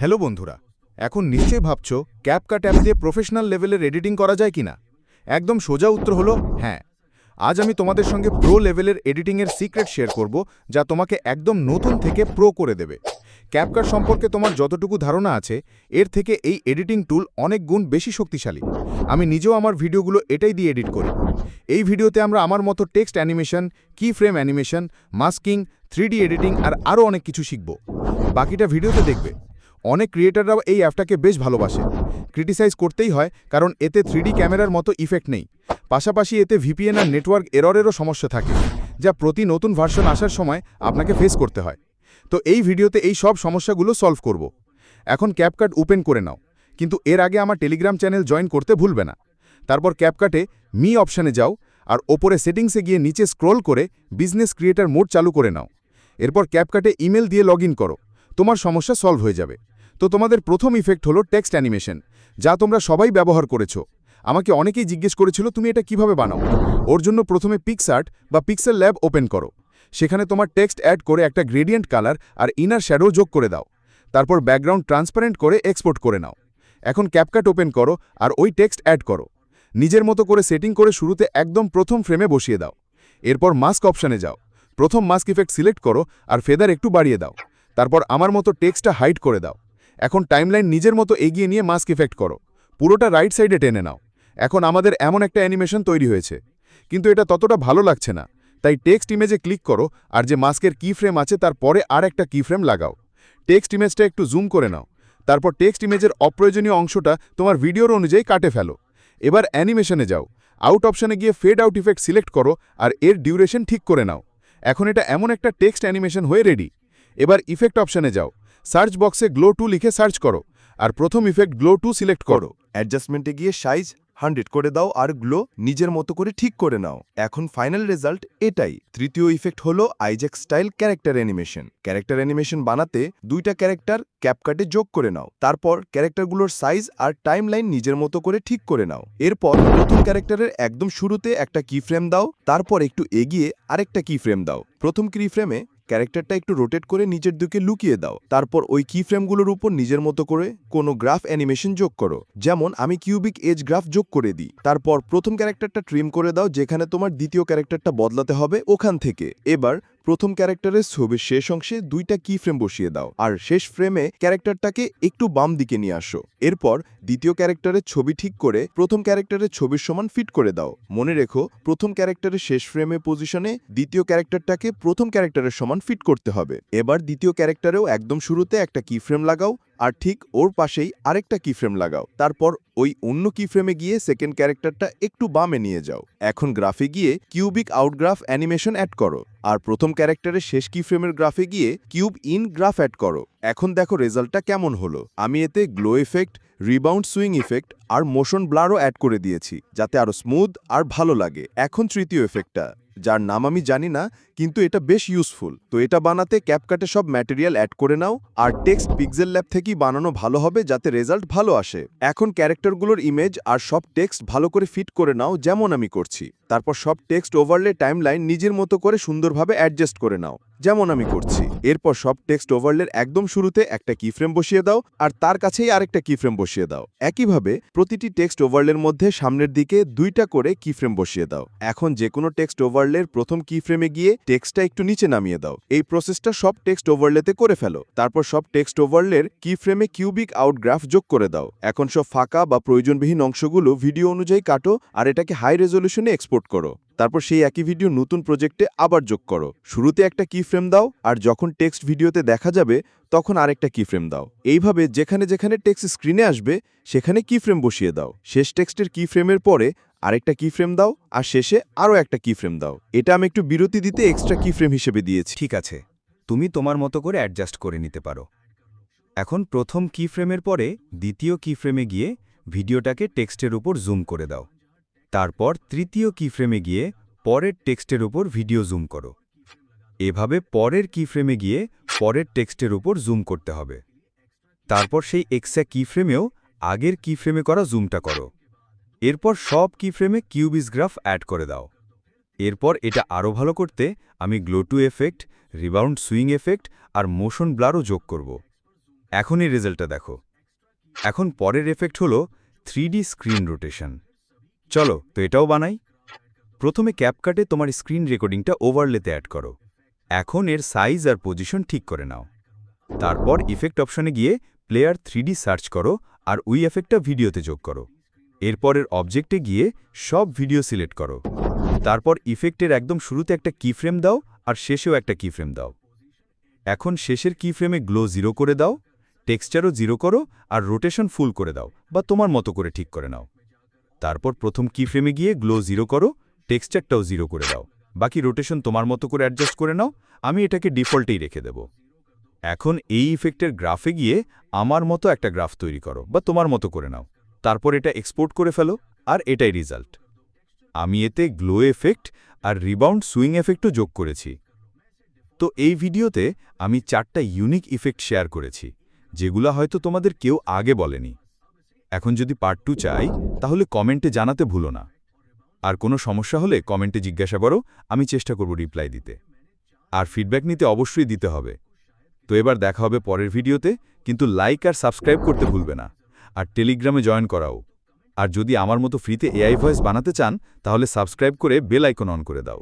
Hello বন্ধুরা, এখন নিশ্চয়ই ভাবছো ক্যাপকাট অ্যাপ দিয়ে প্রফেশনাল লেভেলের এডিটিং করা যায় কিনা। একদম সোজা উত্তর হলো হ্যাঁ। আজ আমি তোমাদের সঙ্গে প্রো লেভেলের এডিটিংয়ের সিক্রেট শেয়ার করব, যা তোমাকে একদম নতুন থেকে প্রো করে দেবে। ক্যাপকাট সম্পর্কে তোমার যতটুকু ধারণা আছে, এর থেকে এই এডিটিং টুল অনেক গুণ বেশি শক্তিশালী। আমি নিজেও আমার ভিডিওগুলো এটাই দিয়ে এডিট করি। এই ভিডিওতে আমরা আমার মতো text animation, key frame animation, masking, 3D editing আর আরও অনেক কিছু শিখব। বাকিটা ভিডিওতে দেখবে। অনেক ক্রিয়েটাররাও এই অ্যাপটাকে বেশ ভালোবাসে। ক্রিটিসাইজ করতেই হয়, কারণ এতে 3D ক্যামেরার মতো ইফেক্ট নেই। পাশাপাশি এতে ভিপিএন আর নেটওয়ার্ক এররেরও সমস্যা থাকে, যা প্রতি নতুন ভার্সন আসার সময় আপনাকে ফেস করতে হয়। তো এই ভিডিওতে এই সব সমস্যাগুলো সলভ করব। এখন ক্যাপকাট ওপেন করে নাও, কিন্তু এর আগে আমার টেলিগ্রাম চ্যানেল জয়েন করতে ভুলবে না। তারপর ক্যাপকাটে মি অপশানে যাও, আর ওপরে সেটিংসে গিয়ে নিচে স্ক্রল করে বিজনেস ক্রিয়েটার মোড চালু করে নাও। এরপর ক্যাপকাটে ইমেল দিয়ে লগ করো। তোমার সমস্যা সলভ হয়ে যাবে। তো তোমাদের প্রথম ইফেক্ট হলো টেক্সট অ্যানিমেশন, যা তোমরা সবাই ব্যবহার করেছো। আমাকে অনেকেই জিজ্ঞেস করেছিল তুমি এটা কিভাবে বানাও। ওর জন্য প্রথমে পিক্সআর্ট বা পিক্সেল ল্যাব ওপেন করো। সেখানে তোমার টেক্সট অ্যাড করে একটা গ্রেডিয়েন্ট কালার আর ইনার শ্যাডো যোগ করে দাও। তারপর ব্যাকগ্রাউন্ড ট্রান্সপারেন্ট করে এক্সপোর্ট করে নাও। এখন ক্যাপকাট ওপেন করো আর ওই টেক্সট অ্যাড করো। নিজের মতো করে সেটিং করে শুরুতে একদম প্রথম ফ্রেমে বসিয়ে দাও। এরপর মাস্ক অপশানে যাও। প্রথম মাস্ক ইফেক্ট সিলেক্ট করো আর ফেদার একটু বাড়িয়ে দাও। তারপর আমার মতো টেক্সটটা হাইড করে দাও। এখন টাইমলাইন নিজের মতো এগিয়ে নিয়ে মাস্ক ইফেক্ট করো। পুরোটা রাইট সাইডে টেনে নাও। এখন আমাদের এমন একটা অ্যানিমেশন তৈরি হয়েছে, কিন্তু এটা ততটা ভালো লাগছে না। তাই টেক্সট ইমেজে ক্লিক করো আর যে মাস্কের কি ফ্রেম আছে তার পরে আর একটা কি ফ্রেম লাগাও। টেক্সট ইমেজটা একটু জুম করে নাও। তারপর টেক্সট ইমেজের অপ্রয়োজনীয় অংশটা তোমার ভিডিওর অনুযায়ী কাটে ফেলো। এবার অ্যানিমেশনে যাও। আউট অপশানে গিয়ে ফেড আউট ইফেক্ট সিলেক্ট করো আর এর ডিউরেশন ঠিক করে নাও। এখন এটা এমন একটা টেক্সট অ্যানিমেশন হয়ে রেডি। এবার ইফেক্ট অপশানে যাও। সার্চ বক্সে গ্লো 2 লিখে সার্চ করো আর প্রথম ইফেক্ট গ্লো 2 সিলেক্ট করো। অ্যাডজাস্টমেন্টে গিয়ে সাইজ 100 করে দাও আর গ্লো নিজের মতো করে ঠিক করে নাও। এখন ফাইনাল রেজাল্ট এটাই। তৃতীয় ইফেক্ট হলো Isaac style character animation. Character animation বানাতে দুইটা ক্যারেক্টার ক্যাপকাটে যোগ করে নাও। তারপর ক্যারেক্টারগুলোর সাইজ আর টাইমলাইন নিজের মতো করে ঠিক করে নাও। এরপর প্রথম ক্যারেক্টারের একদম শুরুতে একটা কি ফ্রেম দাও, তারপর একটু এগিয়ে আরেকটা কি ফ্রেম দাও। প্রথম কি ফ্রেমে ক্যারেক্টারটা একটু রোটেট করে নিচের দিকে লুকিয়ে দাও। তারপর ওই কি ফ্রেমগুলোর উপর নিজের মতো করে কোনো গ্রাফ অ্যানিমেশন যোগ করো। যেমন আমি কিউবিক এজ গ্রাফ যোগ করে দিই। তারপর প্রথম ক্যারেক্টারটা ট্রিম করে দাও, যেখানে তোমার দ্বিতীয় ক্যারেক্টারটা বদলাতে হবে ওখান থেকে। এবার প্রথম ক্যারেক্টারের ছবির শেষ অংশে দুইটা কি ফ্রেম বসিয়ে দাও আর শেষ ফ্রেমে ক্যারেক্টারটাকে একটু বাম দিকে নিয়ে আসো। এরপর দ্বিতীয় ক্যারেক্টারের ছবি ঠিক করে প্রথম ক্যারেক্টারের ছবির সমান ফিট করে দাও। মনে রেখো, প্রথম ক্যারেক্টারের শেষ ফ্রেমে পজিশনে দ্বিতীয় ক্যারেক্টারটাকে প্রথম ক্যারেক্টারের সমান ফিট করতে হবে। এবার দ্বিতীয় ক্যারেক্টারেও একদম শুরুতে একটা কি ফ্রেম লাগাও আর ঠিক ওর পাশেই আরেকটা কি ফ্রেম লাগাও। তারপর ওই অন্য কি ফ্রেমে গিয়ে সেকেন্ড ক্যারেক্টারটা একটু বামে নিয়ে যাও। এখন গ্রাফে গিয়ে কিউবিক আউটগ্রাফ অ্যানিমেশন অ্যাড করো আর প্রথম ক্যারেক্টারের শেষ কি ফ্রেমের গ্রাফে গিয়ে কিউব ইন গ্রাফ অ্যাড করো। এখন দেখো রেজাল্টটা কেমন হলো। আমি এতে glow effect, rebound swing effect আর মোশন ব্লারও অ্যাড করে দিয়েছি, যাতে আরো স্মুথ আর ভালো লাগে। এখন তৃতীয় ইফেক্টটা, যার নাম আমি জানি না, কিন্তু এটা বেশ ইউজফুল। তো এটা বানাতে ক্যাপকাটে সব ম্যাটেরিয়াল অ্যাড করে নাও আর টেক্সট পিক্সেল ল্যাব থেকেই বানানো ভালো হবে, যাতে রেজাল্ট ভালো আসে। এখন ক্যারেক্টারগুলোর ইমেজ আর সব টেক্সট ভালো করে ফিট করে নাও, যেমন আমি করছি। তারপর সব টেক্সট ওভারলে টাইমলাইন নিজের মতো করে সুন্দরভাবে অ্যাডজাস্ট করে নাও, যেমন আমি করছি। এরপর সব টেক্সট ওভারলের একদম শুরুতে একটা কি ফ্রেম বসিয়ে দাও আর তার কাছেই আরেকটা কি ফ্রেম বসিয়ে দাও। একইভাবে প্রতিটি টেক্সট ওভারলের মধ্যে সামনের দিকে দুইটা করে কি ফ্রেম বসিয়ে দাও। এখন যে কোনো টেক্সট ওভারলের প্রথম কি ফ্রেমে গিয়ে টেক্সটটা একটু নিচে নামিয়ে দাও। এই প্রসেসটা সব টেক্সট ওভারলেতে করে ফেলো। তারপর সব টেক্সট ওভারলের কি ফ্রেমে কিউবিক আউট গ্রাফ যোগ করে দাও। এখন সব ফাঁকা বা প্রয়োজনবিহীন অংশগুলো ভিডিও অনুযায়ী কাটো আর এটাকে হাই রেজলিউশনে এক্সপোর্ট করো। তারপর সেই একই ভিডিও নতুন প্রজেক্টে আবার যোগ করো। শুরুতে একটা কি ফ্রেম দাও আর যখন টেক্সট ভিডিওতে দেখা যাবে তখন আরেকটা কি ফ্রেম দাও। এইভাবে যেখানে যেখানে টেক্সট স্ক্রিনে আসবে সেখানে কি ফ্রেম বসিয়ে দাও। শেষ টেক্সটের কি ফ্রেমের পরে আরেকটা কি ফ্রেম দাও আর শেষে আরও একটা কি ফ্রেম দাও। এটা আমি একটু বিরতি দিতে এক্সট্রা কি ফ্রেম হিসেবে দিয়েছি। ঠিক আছে, তুমি তোমার মতো করে অ্যাডজাস্ট করে নিতে পারো। এখন প্রথম কি ফ্রেমের পরে দ্বিতীয় কি ফ্রেমে গিয়ে ভিডিওটাকে টেক্সটের উপর জুম করে দাও। তারপর তৃতীয় কি ফ্রেমে গিয়ে পরের টেক্সটের উপর ভিডিও জুম করো। এভাবে পরের কি ফ্রেমে গিয়ে পরের টেক্সটের উপর জুম করতে হবে। তারপর সেই এক্সট্রা কি ফ্রেমেও আগের কি ফ্রেমে করা জুমটা করো। এরপর সব কি ফ্রেমে কিউবিস গ্রাফ অ্যাড করে দাও। এরপর এটা আরও ভালো করতে আমি glow 2 effect, rebound swing effect আর মোশন ব্লারও যোগ করব। এখনই রেজাল্টটা দেখো। এখন পরের এফেক্ট হলো 3D স্ক্রিন রোটেশন। চলো তো এটাও বানাই। প্রথমে ক্যাপকাটে তোমার স্ক্রিন রেকর্ডিংটা ওভারলেতে অ্যাড করো। এখন এর সাইজ আর পজিশন ঠিক করে নাও। তারপর ইফেক্ট অপশনে গিয়ে প্লেয়ার 3D সার্চ করো আর ওই এফেক্টটা ভিডিওতে যোগ করো। এরপরের অবজেক্টে গিয়ে সব ভিডিও সিলেক্ট করো। তারপর ইফেক্টের একদম শুরুতে একটা কিফ্রেম দাও আর শেষেও একটা কিফ্রেম দাও। এখন শেষের কিফ্রেমে গ্লো 0 করে দাও, টেক্সচারও 0 করো আর রোটেশন ফুল করে দাও বা তোমার মতো করে ঠিক করে নাও। তারপর প্রথম কিফ্রেমে গিয়ে গ্লো 0 করো, টেক্সচারটাও 0 করে দাও, বাকি রোটেশন তোমার মতো করে অ্যাডজাস্ট করে নাও। আমি এটাকে ডিফল্টেই রেখে দেব। এখন এই ইফেক্টের গ্রাফে গিয়ে আমার মতো একটা গ্রাফ তৈরি করো বা তোমার মতো করে নাও। তারপর এটা এক্সপোর্ট করে ফেলো আর এটাই রেজাল্ট। আমি এতে গ্লো এফেক্ট আর রিবাউন্ড সুইং এফেক্টও যোগ করেছি। তো এই ভিডিওতে আমি 4টা ইউনিক ইফেক্ট শেয়ার করেছি, যেগুলো হয়তো তোমাদের কেউ আগে বলেনি। এখন যদি পার্ট 2 চাই তাহলে কমেন্টে জানাতে ভুলো না। আর কোনো সমস্যা হলে কমেন্টে জিজ্ঞাসা করো, আমি চেষ্টা করব রিপ্লাই দিতে। আর ফিডব্যাক নিতে অবশ্যই দিতে হবে। তো এবার দেখা হবে পরের ভিডিওতে, কিন্তু লাইক আর সাবস্ক্রাইব করতে ভুলবে না। আর টেলিগ্রামে জয়েন করাও। আর যদি আমার মতো ফ্রিতে এআই ভয়েস বানাতে চান তাহলে সাবস্ক্রাইব করে বেল আইকন অন করে দাও।